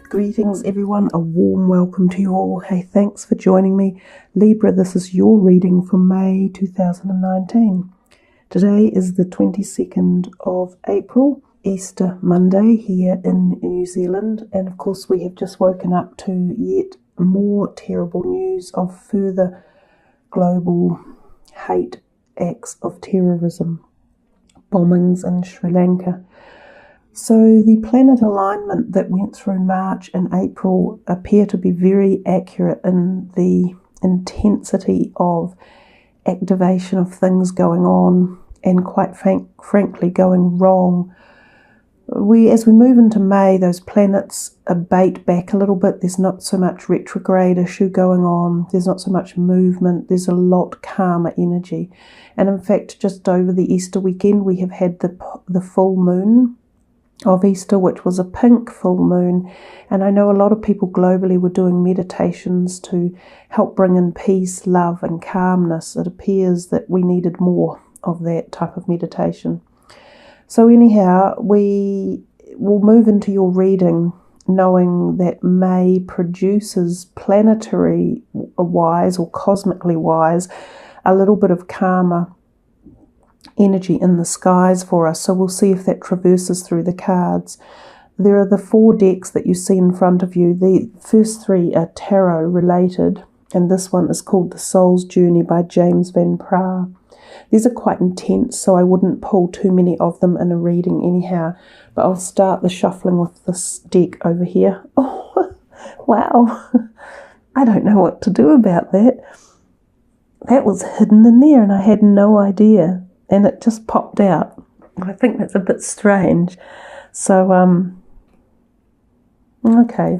Greetings everyone, a warm welcome to you all. Hey, thanks for joining me. Libra, this is your reading for May 2019. Today is the 22nd of April, Easter Monday here in New Zealand. And of course we have just woken up to yet more terrible news of further global hate acts of terrorism, bombings in Sri Lanka. So the planet alignment that went through March and April appear to be very accurate in the intensity of activation of things going on and quite frankly going wrong. As we move into May, those planets abate back a little bit. There's not so much retrograde issue going on. There's not so much movement. There's a lot calmer energy. And in fact, just over the Easter weekend, we have had the full moon of Easter, which was a pink full moon, and I know a lot of people globally were doing meditations to help bring in peace, love and calmness. It appears that we needed more of that type of meditation. So anyhow, we will move into your reading knowing that May produces planetary wise or cosmically wise a little bit of calmer energy in the skies for us, so we'll see if that traverses through the cards. There are the 4 decks that you see in front of you. The first 3 are tarot related, and this one is called The Soul's Journey by James Van Praagh. These are quite intense, so I wouldn't pull too many of them in a reading anyhow, but I'll start the shuffling with this deck over here. Oh, wow. I don't know what to do about that. That was hidden in there and I had no idea. And it just popped out. I think that's a bit strange. So, okay.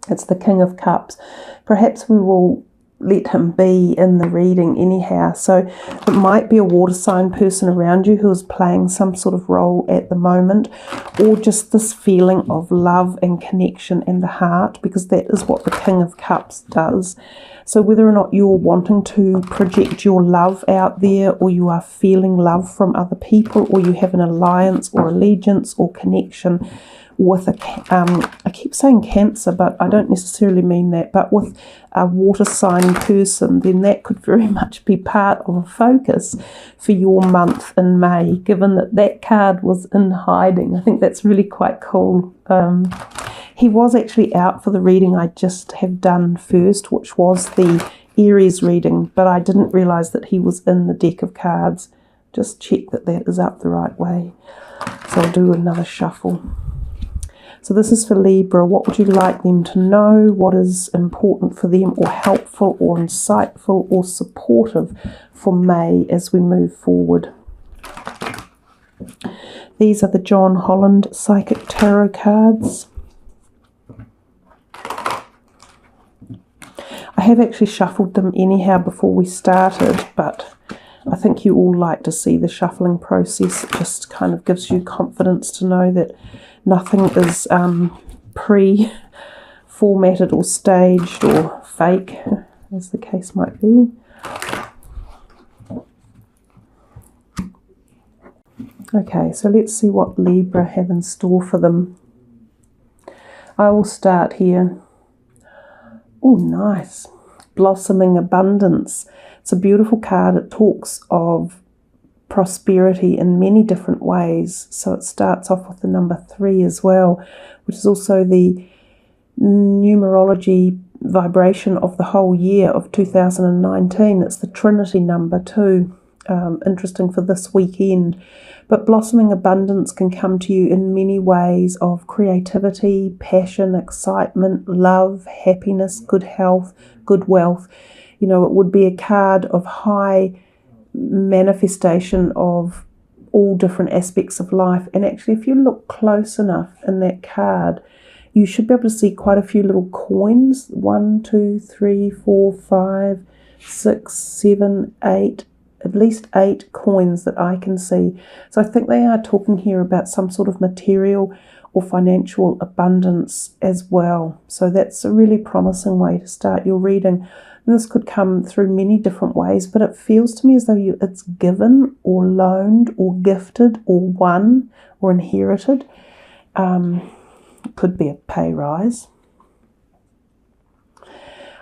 It's the King of Cups. Perhaps we will let him be in the reading anyhow. So it might be a water sign person around you who is playing some sort of role at the moment, or just this feeling of love and connection and the heart, because that is what the King of Cups does. So whether or not you're wanting to project your love out there, or you are feeling love from other people, or you have an alliance or allegiance or connection with I keep saying Cancer, but I don't necessarily mean that, but with a water sign person, then that could very much be part of a focus for your month in May, given that that card was in hiding. I think that's really quite cool. He was actually out for the reading I just have done first, which was the Aries reading, but I didn't realise that he was in the deck of cards. Just check that that is up the right way. So I'll do another shuffle. So this is for Libra. What would you like them to know? What is important for them, or helpful or insightful or supportive for May as we move forward? These are the John Holland Psychic Tarot cards. I have actually shuffled them anyhow before we started, but I think you all like to see the shuffling process. It just kind of gives you confidence to know that nothing is pre-formatted or staged or fake, as the case might be. Okay, so let's see what Libra have in store for them. I will start here. Oh, nice. Blossoming Abundance. It's a beautiful card. It talks of prosperity in many different ways. So it starts off with the number 3 as well, which is also the numerology vibration of the whole year of 2019. It's the Trinity number too. Interesting for this weekend. But blossoming abundance can come to you in many ways of creativity, passion, excitement, love, happiness, good health, good wealth. You know, it would be a card of high manifestation of all different aspects of life. And actually, if you look close enough in that card, you should be able to see quite a few little coins. 1, 2, 3, 4, 5, 6, 7, 8, at least 8 coins that I can see. So I think they are talking here about some sort of material or financial abundance as well. So that's a really promising way to start your reading. And this could come through many different ways, but it feels to me as though it's given or loaned or gifted or won or inherited. It could be a pay rise.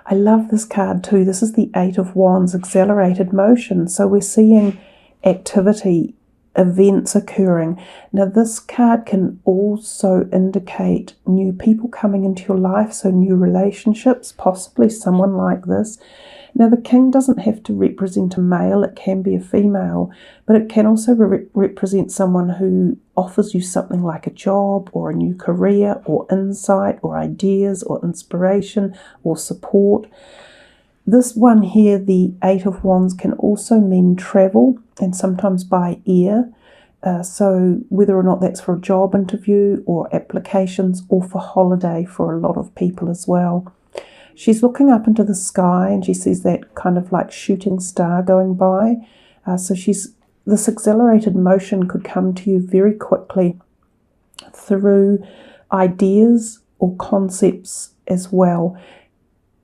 I love this card too. This is the 8 of Wands, accelerated motion. So we're seeing activity, events occurring. Now this card can also indicate new people coming into your life, so new relationships, possibly someone like this. Now the king doesn't have to represent a male, it can be a female, but it can also represent someone who offers you something like a job or a new career or insight or ideas or inspiration or support. This one here, the 8 of Wands, can also mean travel and sometimes by ear. So whether or not that's for a job interview or applications or for holiday for a lot of people as well. She's looking up into the sky and she sees that kind of like shooting star going by. So this accelerated motion could come to you very quickly through ideas or concepts as well.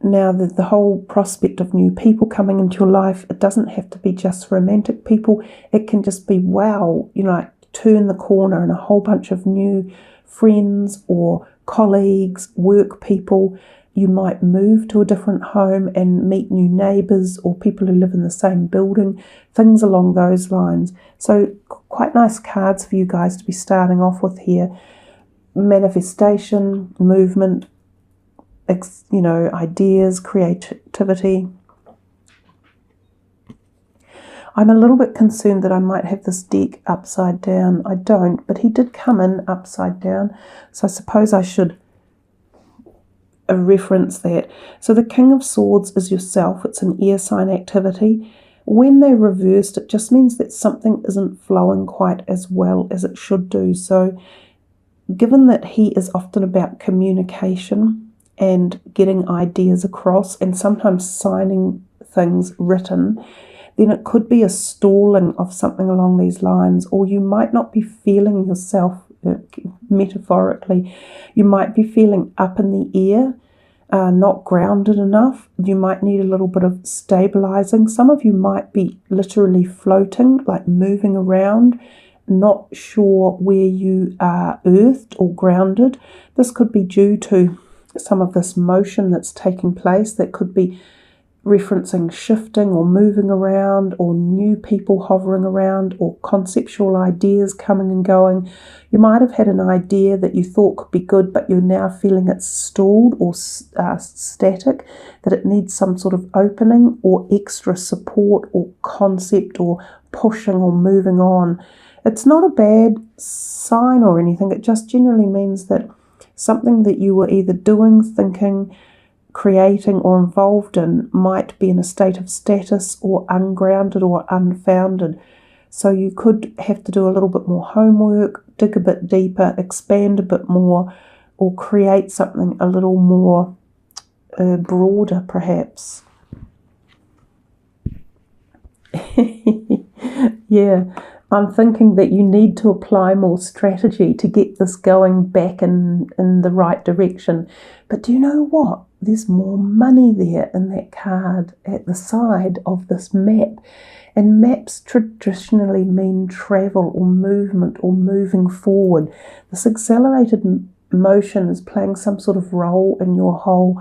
Now, the whole prospect of new people coming into your life, it doesn't have to be just romantic people. It can just be, wow, you know, like turn the corner and a whole bunch of new friends or colleagues, work people. You might move to a different home and meet new neighbours or people who live in the same building, things along those lines. So quite nice cards for you guys to be starting off with here. Manifestation, movement, you know, ideas, creativity. I'm a little bit concerned that I might have this deck upside down. I don't, but he did come in upside down, so I suppose I should reference that. So the King of Swords is yourself. It's an air sign activity. When they're reversed, it just means that something isn't flowing quite as well as it should do. So given that he is often about communication and getting ideas across and sometimes signing things written, then it could be a stalling of something along these lines, or you might not be feeling yourself, metaphorically, you might be feeling up in the air, not grounded enough. You might need a little bit of stabilizing. Some of you might be literally floating, like moving around, not sure where you are earthed or grounded. This could be due to some of this motion that's taking place. That could be referencing shifting or moving around, or new people hovering around, or conceptual ideas coming and going. You might have had an idea that you thought could be good, but you're now feeling it's stalled or static, that it needs some sort of opening or extra support or concept or pushing or moving on. It's not a bad sign or anything. It just generally means that something that you were either doing, thinking, creating or involved in might be in a state of status or ungrounded or unfounded. So you could have to do a little bit more homework, dig a bit deeper, expand a bit more, or create something a little more broader perhaps. Yeah, I'm thinking that you need to apply more strategy to get this going back in the right direction. But do you know what? There's more money there in that card at the side of this map. And maps traditionally mean travel or movement or moving forward. This accelerated motion is playing some sort of role in your whole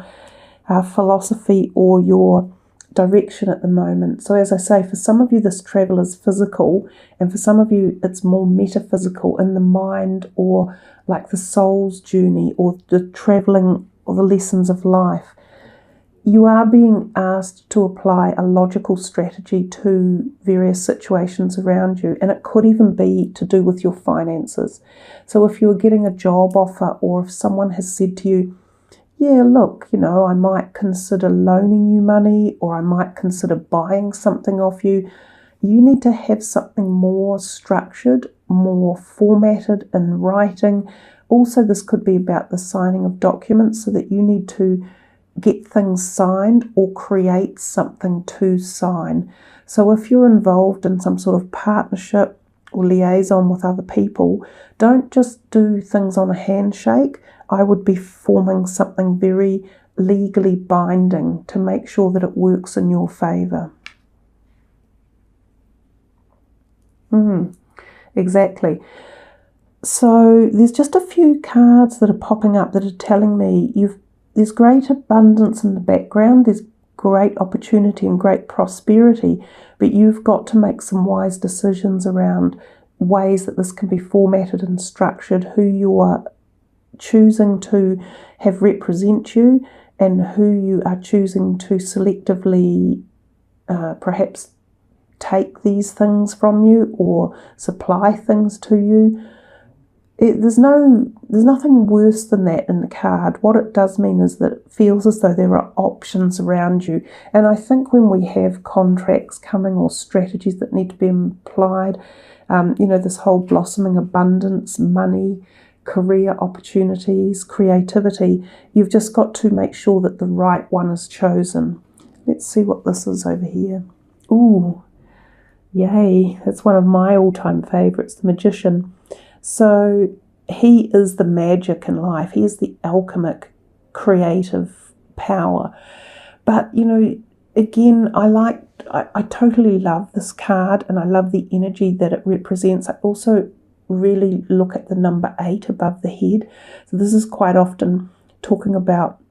philosophy or your direction at the moment. So as I say, for some of you this travel is physical, and for some of you it's more metaphysical in the mind, or like the soul's journey, or the traveling or the lessons of life. You are being asked to apply a logical strategy to various situations around you, and it could even be to do with your finances. So if you're getting a job offer, or if someone has said to you, yeah, look, I might consider loaning you money, or I might consider buying something off you. You need to have something more structured, more formatted in writing. Also, this could be about the signing of documents, so that you need to get things signed or create something to sign. So if you're involved in some sort of partnership or liaison with other people, don't just do things on a handshake. I would be forming something very legally binding to make sure that it works in your favour. Exactly. So there's just a few cards that are popping up that are telling me there's great abundance in the background, there's great opportunity and great prosperity, but you've got to make some wise decisions around ways that this can be formatted and structured, who you are choosing to have represent you, and who you are choosing to selectively perhaps take these things from you or supply things to you. There's nothing worse than that in the card. What it does mean is that it feels as though there are options around you. And I think when we have contracts coming or strategies that need to be applied, this whole blossoming abundance, money, career opportunities, creativity, you've just got to make sure that the right one is chosen. Let's see what this is over here. Ooh, yay, that's one of my all-time favourites, the Magician. So he is the magic in life. He is the alchemic creative power. But, again, I totally love this card, and I love the energy that it represents. I also really look at the number 8 above the head. So this is quite often talking about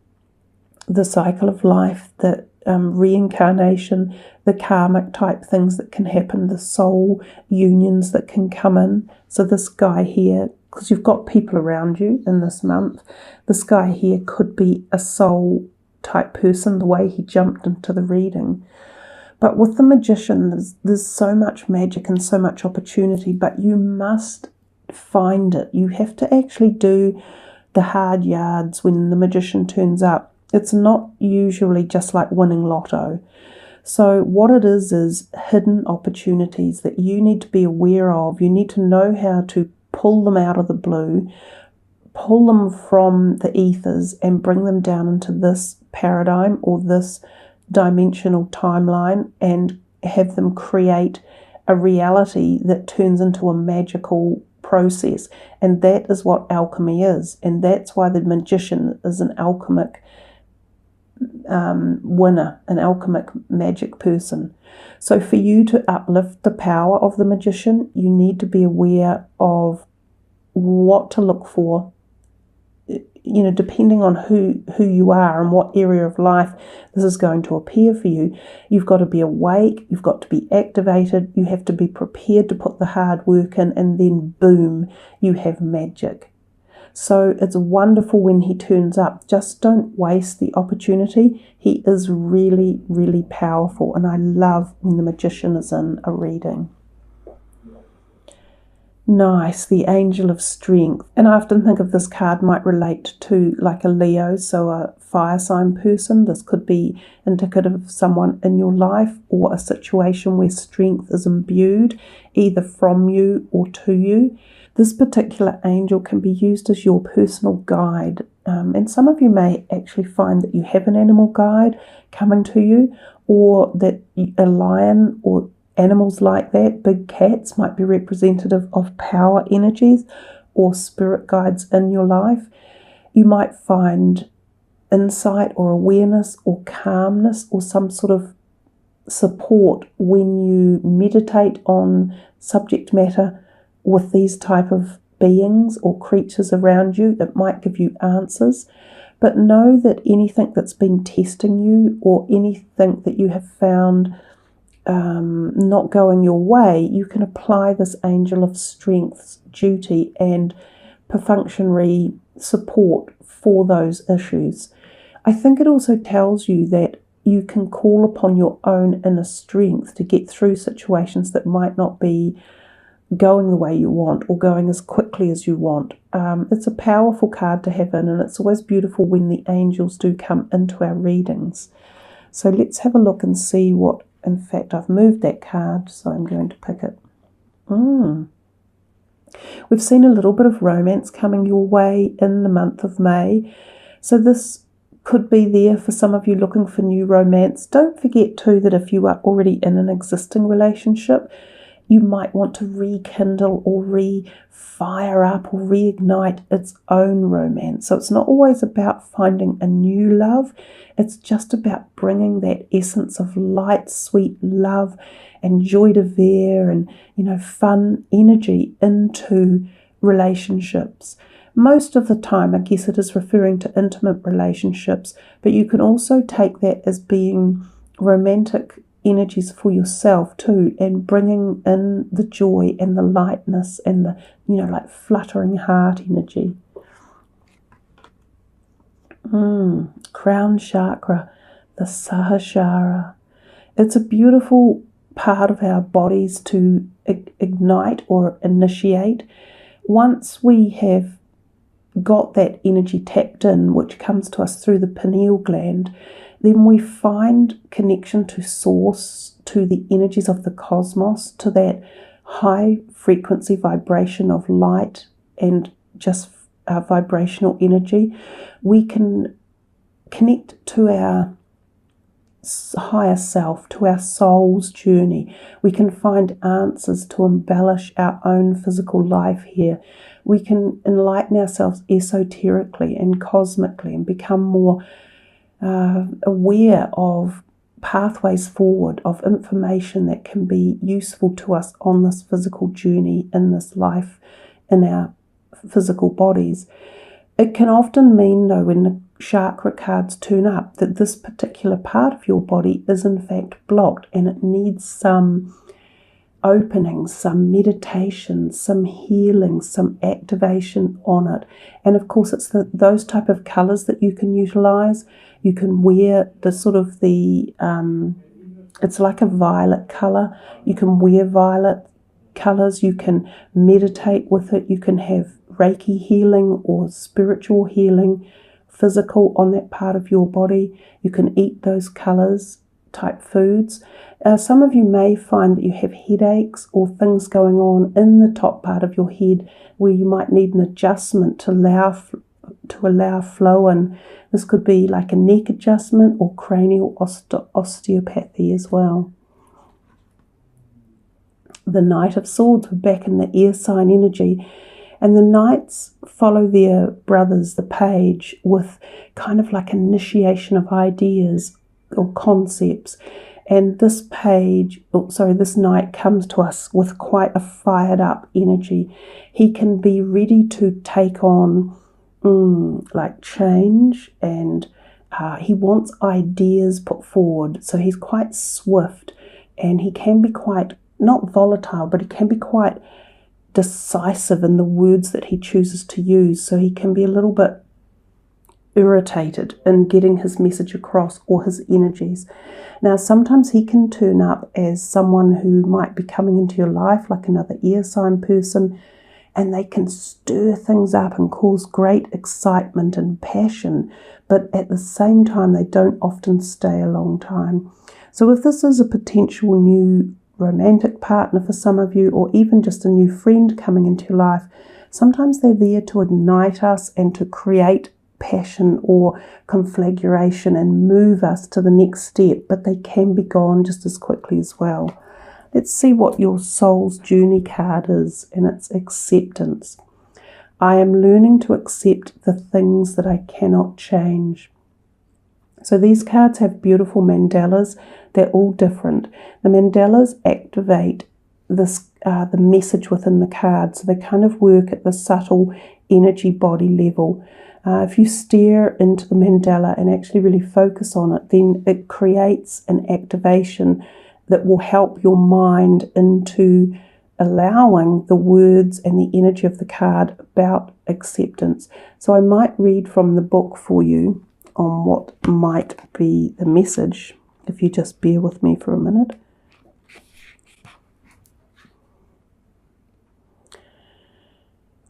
the cycle of life, the reincarnation, the karmic type things that can happen, the soul unions that can come in. So this guy here, because you've got people around you in this month, this guy here could be a soul type person, the way he jumped into the reading. But with the Magician, there's so much magic and so much opportunity, but you must find it. You have to actually do the hard yards when the Magician turns up. It's not usually just like winning lotto. So what it is hidden opportunities that you need to be aware of. You need to know how to pull them out of the blue, pull them from the ethers and bring them down into this paradigm or this dimensional timeline and have them create a reality that turns into a magical process. And that is what alchemy is. And that's why the Magician is an alchemic winner, an alchemic magic person. So for you to uplift the power of the Magician, you need to be aware of what to look for, depending on who you are and what area of life this is going to appear for you. You've got to be awake, you've got to be activated, you have to be prepared to put the hard work in, and then boom, you have magic. So it's wonderful when he turns up. Just don't waste the opportunity. He is really, really powerful, and I love when the Magician is in a reading. Nice, the Angel of Strength. And I often think of this card might relate to like a Leo, so a fire sign person. This could be indicative of someone in your life or a situation where strength is imbued, either from you or to you. This particular angel can be used as your personal guide. And some of you may actually find that you have an animal guide coming to you, or that a lion or animals like that, big cats, might be representative of power energies or spirit guides in your life. You might find insight or awareness or calmness or some sort of support when you meditate on subject matter with these type of beings or creatures around you. It might give you answers. But know that anything that's been testing you or anything that you have found not going your way, you can apply this Angel of Strength's duty and perfunctory support for those issues. I think it also tells you that you can call upon your own inner strength to get through situations that might not be going the way you want or going as quickly as you want. It's a powerful card to have in, and it's always beautiful when the angels do come into our readings. So let's have a look and see what, in fact, I've moved that card, so I'm going to pick it. We've seen a little bit of romance coming your way in the month of May. So this could be there for some of you looking for new romance. Don't forget too that if you are already in an existing relationship, you might want to rekindle or fire up or reignite its own romance. So it's not always about finding a new love. It's just about bringing that essence of light, sweet love and joie de vivre and, fun energy into relationships. Most of the time, I guess it is referring to intimate relationships, but you can also take that as being romantic energies for yourself too, and bringing in the joy and the lightness and the, like fluttering heart energy. Crown chakra, the Sahasrara. It's a beautiful part of our bodies to ignite or initiate. Once we have got that energy tapped in, which comes to us through the pineal gland, then we find connection to source, to the energies of the cosmos, to that high frequency vibration of light and just vibrational energy. We can connect to our higher self, to our soul's journey. We can find answers to embellish our own physical life here. We can enlighten ourselves esoterically and cosmically and become more aware of pathways forward, of information that can be useful to us on this physical journey in this life, in our physical bodies. It can often mean, though, when the chakra cards turn up, that this particular part of your body is in fact blocked and it needs some opening, some meditation, some healing, some activation on it. And of course, it's those type of colours that you can utilize. You can wear the it's like a violet colour. You can wear violet colours. You can meditate with it. You can have Reiki healing or spiritual healing, physical on that part of your body. You can eat those colours type foods. Some of you may find that you have headaches or things going on in the top part of your head where you might need an adjustment to allow flow in. This could be like a neck adjustment or cranial osteopathy as well. The Knight of Swords, we're back in the air sign energy. And the knights follow their brothers, the page, with kind of like initiation of ideas or concepts. And this knight comes to us with quite a fired up energy. He can be ready to take on like change, and he wants ideas put forward. So he's quite swift, and he can be quite, not volatile, but he can be quite decisive in the words that he chooses to use. So he can be a little bit irritated in getting his message across or his energies. Now, sometimes he can turn up as someone who might be coming into your life, like another air sign person, and they can stir things up and cause great excitement and passion, but at the same time, they don't often stay a long time. So if this is a potential new romantic partner for some of you, or even just a new friend coming into your life, sometimes they're there to ignite us and to create passion or conflagration and move us to the next step, but they can be gone just as quickly as well. Let's see what your soul's journey card is, and it's acceptance. I am learning to accept the things that I cannot change. So these cards have beautiful mandalas. They're all different. The mandalas activate this the message within the card, so they kind of work at the subtle energy body level. If you stare into the mandala and actually really focus on it, then it creates an activation that will help your mind into allowing the words and the energy of the card about acceptance. So I might read from the book for you on what might be the message, if you just bear with me for a minute.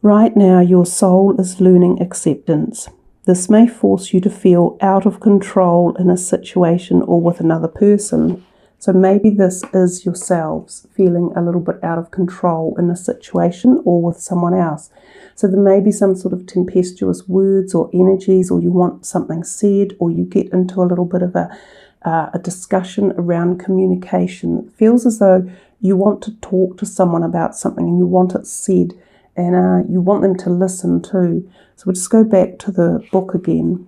Right now, your soul is learning acceptance. This may force you to feel out of control in a situation or with another person. So maybe this is yourselves feeling a little bit out of control in a situation or with someone else. So there may be some sort of tempestuous words or energies, or you want something said, or you get into a little bit of a discussion around communication. It feels as though you want to talk to someone about something and you want it said, and you want them to listen too. So we'll just go back to the book again.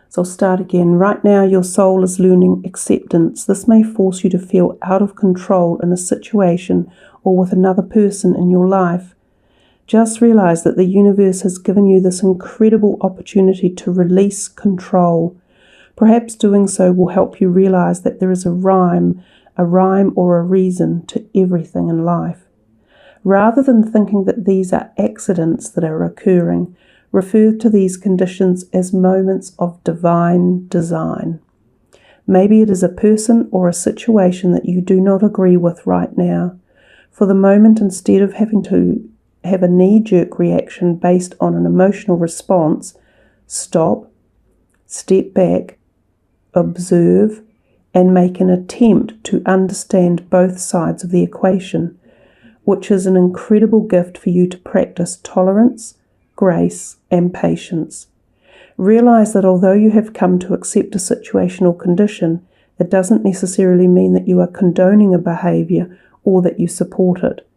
So I'll start again. Right now, your soul is learning acceptance. This may force you to feel out of control in a situation or with another person in your life. Just realize that the universe has given you this incredible opportunity to release control. Perhaps doing so will help you realize that there is a rhyme or a reason to everything in life. Rather than thinking that these are accidents that are occurring, refer to these conditions as moments of divine design. Maybe it is a person or a situation that you do not agree with right now. For the moment, instead of having to have a knee-jerk reaction based on an emotional response, stop, step back, observe, and make an attempt to understand both sides of the equation, which is an incredible gift for you to practice tolerance, grace, and patience. Realize that although you have come to accept a situation or condition, it doesn't necessarily mean that you are condoning a behavior or that you support it.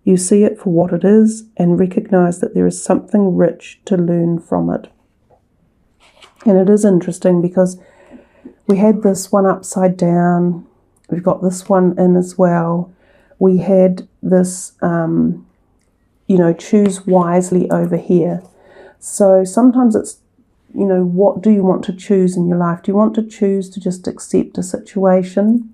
You see it for what it is and recognize that there is something rich to learn from it. And it is interesting because we had this one upside down. We've got this one in as well. We had this, choose wisely over here. So sometimes it's, what do you want to choose in your life? Do you want to choose to just accept a situation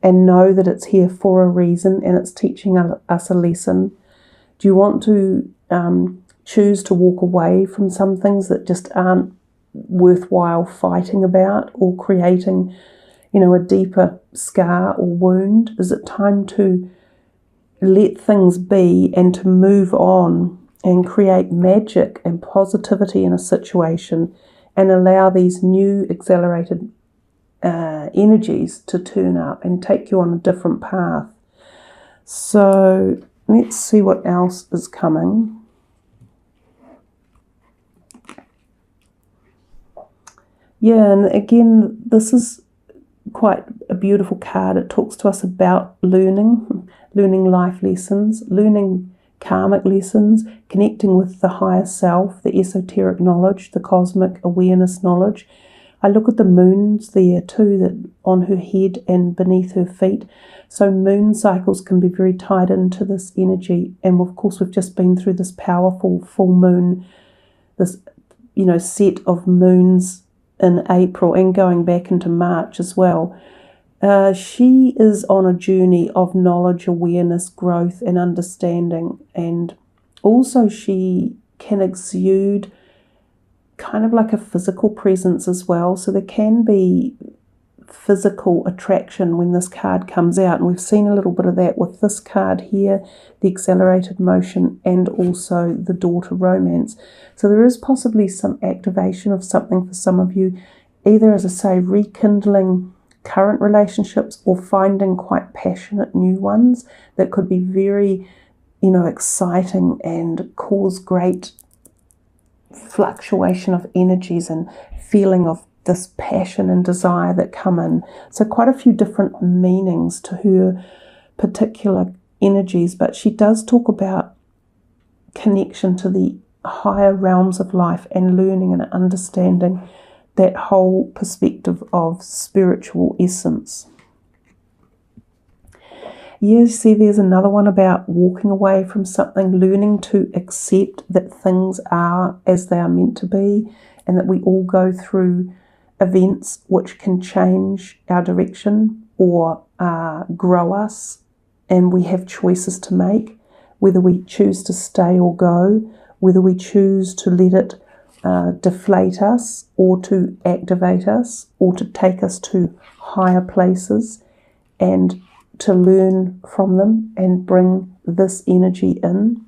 and know that it's here for a reason and it's teaching us a lesson? Do you want to choose to walk away from some things that just aren't worthwhile fighting about or creating, a deeper scar or wound? Is it time to let things be and to move on and create magic and positivity in a situation and allow these new accelerated energies to turn up and take you on a different path? So let's see what else is coming. Yeah, and again, this is quite a beautiful card. It talks to us about learning life lessons, learning karmic lessons, connecting with the higher self, the esoteric knowledge, the cosmic awareness knowledge. I look at the moons there too, that on her head and beneath her feet. So moon cycles can be very tied into this energy. And of course, we've just been through this powerful full moon, this, set of moons in April and going back into March as well. She is on a journey of knowledge, awareness, growth and understanding, and also she can exude kind of like a physical presence as well. So there can be physical attraction when this card comes out, and we've seen a little bit of that with this card here, the accelerated motion, and also the daughter romance. So there is possibly some activation of something for some of you, either, as I say, rekindling current relationships or finding quite passionate new ones that could be very, exciting and cause great fluctuation of energies and feeling of this passion and desire that come in. So quite a few different meanings to her particular energies, but she does talk about connection to the higher realms of life and learning and understanding that whole perspective of spiritual essence. Yes, see, there's another one about walking away from something, learning to accept that things are as they are meant to be, and that we all go through events which can change our direction or grow us, and we have choices to make, whether we choose to stay or go, whether we choose to let it deflate us or to activate us or to take us to higher places and to learn from them and bring this energy in.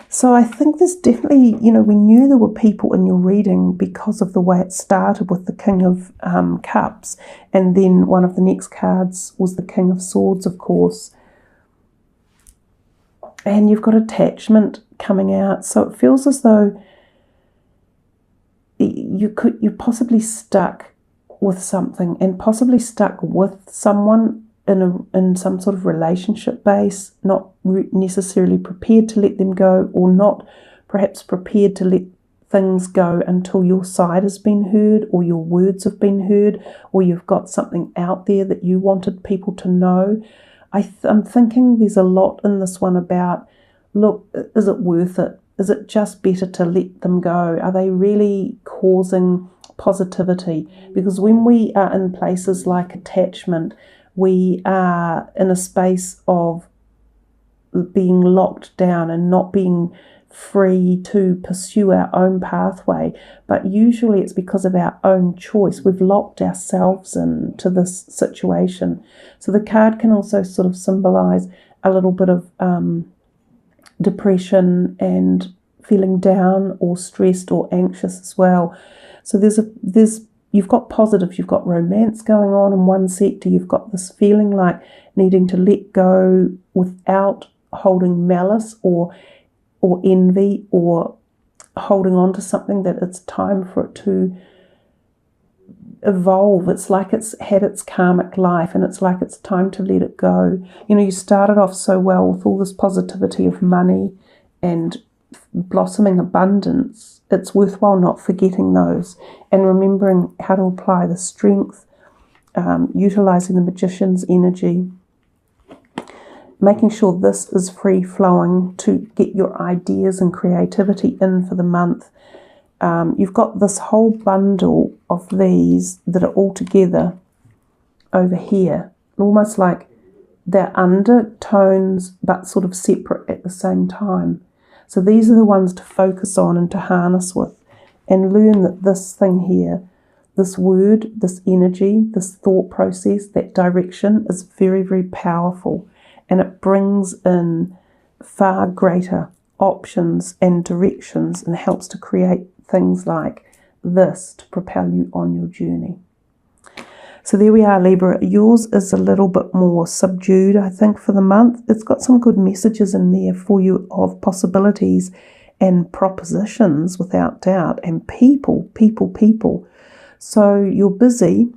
So I think there's definitely, we knew there were people in your reading because of the way it started with the King of Cups, and then one of the next cards was the King of Swords, of course. And you've got attachment coming out, so it feels as though you're possibly stuck with something, and possibly stuck with someone in some sort of relationship base, not necessarily prepared to let them go, or not perhaps prepared to let things go until your side has been heard, or your words have been heard, or you've got something out there that you wanted people to know. I'm thinking there's a lot in this one about, look, is it worth it? Is it just better to let them go? Are they really causing positivity? Because when we are in places like attachment, we are in a space of being locked down and not being free to pursue our own pathway. But usually it's because of our own choice. We've locked ourselves into this situation. So the card can also sort of symbolize a little bit of depression and feeling down or stressed or anxious as well. So you've got positives, you've got romance going on in one sector, you've got this feeling like needing to let go without holding malice or envy, or holding on to something that it's time for it to evolve. It's like it's had its karmic life, and it's like it's time to let it go. You started off so well with all this positivity of money and blossoming abundance. It's worthwhile not forgetting those and remembering how to apply the strength, utilizing the magician's energy, making sure this is free flowing to get your ideas and creativity in for the month. You've got this whole bundle of these that are all together over here, almost like they're undertones but sort of separate at the same time. So these are the ones to focus on and to harness with, and learn that this thing here, this word, this energy, this thought process, that direction is very, very powerful, and it brings in far greater options and directions, and helps to create things like this to propel you on your journey. So there we are, Libra. Yours is a little bit more subdued, I think, for the month. It's got some good messages in there for you of possibilities and propositions, without doubt, and people. So you're busy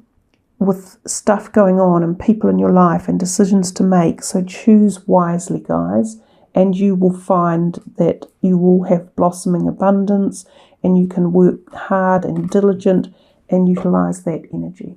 with stuff going on and people in your life and decisions to make. So choose wisely, guys, and you will find that you will have blossoming abundance, and you can work hard and diligent and utilize that energy.